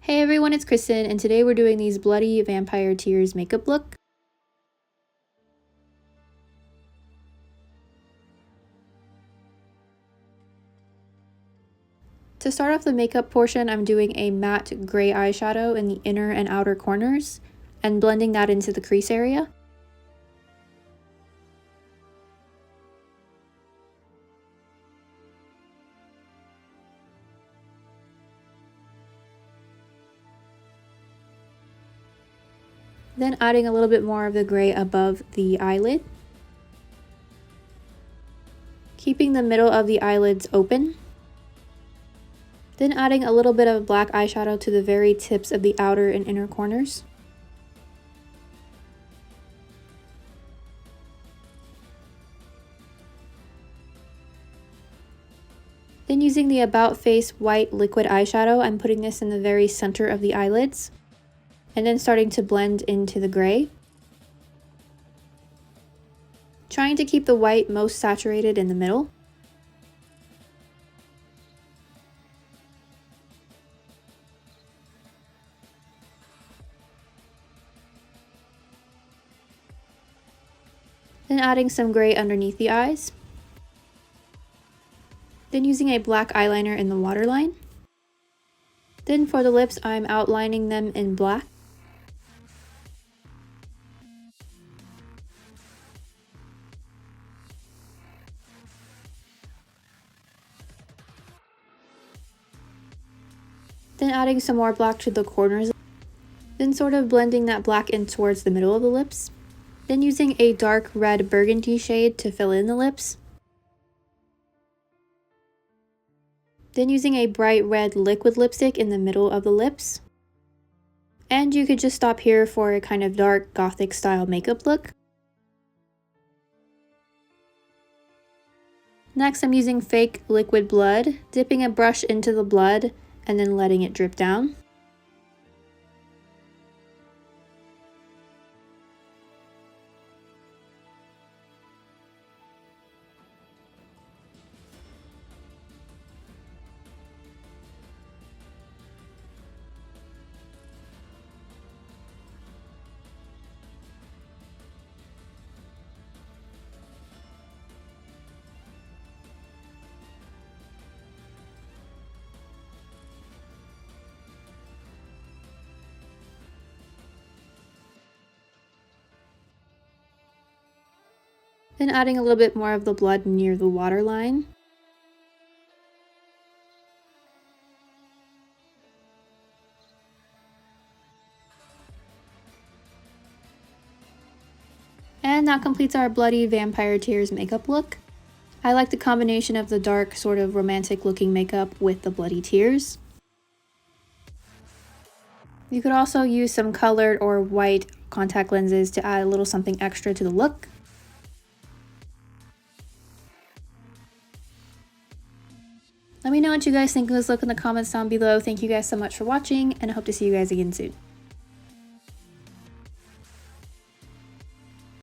Hey everyone, it's Kristen, and today we're doing these bloody vampire tears makeup look. To start off the makeup portion, I'm doing a matte gray eyeshadow in the inner and outer corners, and blending that into the crease area. Then adding a little bit more of the gray above the eyelid. Keeping the middle of the eyelids open. Then adding a little bit of black eyeshadow to the very tips of the outer and inner corners. Then using the About Face white liquid eyeshadow, I'm putting this in the very center of the eyelids. And then starting to blend into the gray. Trying to keep the white most saturated in the middle. Then adding some gray underneath the eyes. Then using a black eyeliner in the waterline. Then for the lips, I'm outlining them in black. Then adding some more black to the corners. Then sort of blending that black in towards the middle of the lips. Then using a dark red burgundy shade to fill in the lips. Then using a bright red liquid lipstick in the middle of the lips. And you could just stop here for a kind of dark Gothic style makeup look. Next, I'm using fake liquid blood, dipping a brush into the blood and then letting it drip down. Then adding a little bit more of the blood near the waterline. And that completes our bloody vampire tears makeup look. I like the combination of the dark, sort of romantic looking makeup with the bloody tears. You could also use some colored or white contact lenses to add a little something extra to the look. Let me know what you guys think of this look in the comments down below. Thank you guys so much for watching, and I hope to see you guys again soon.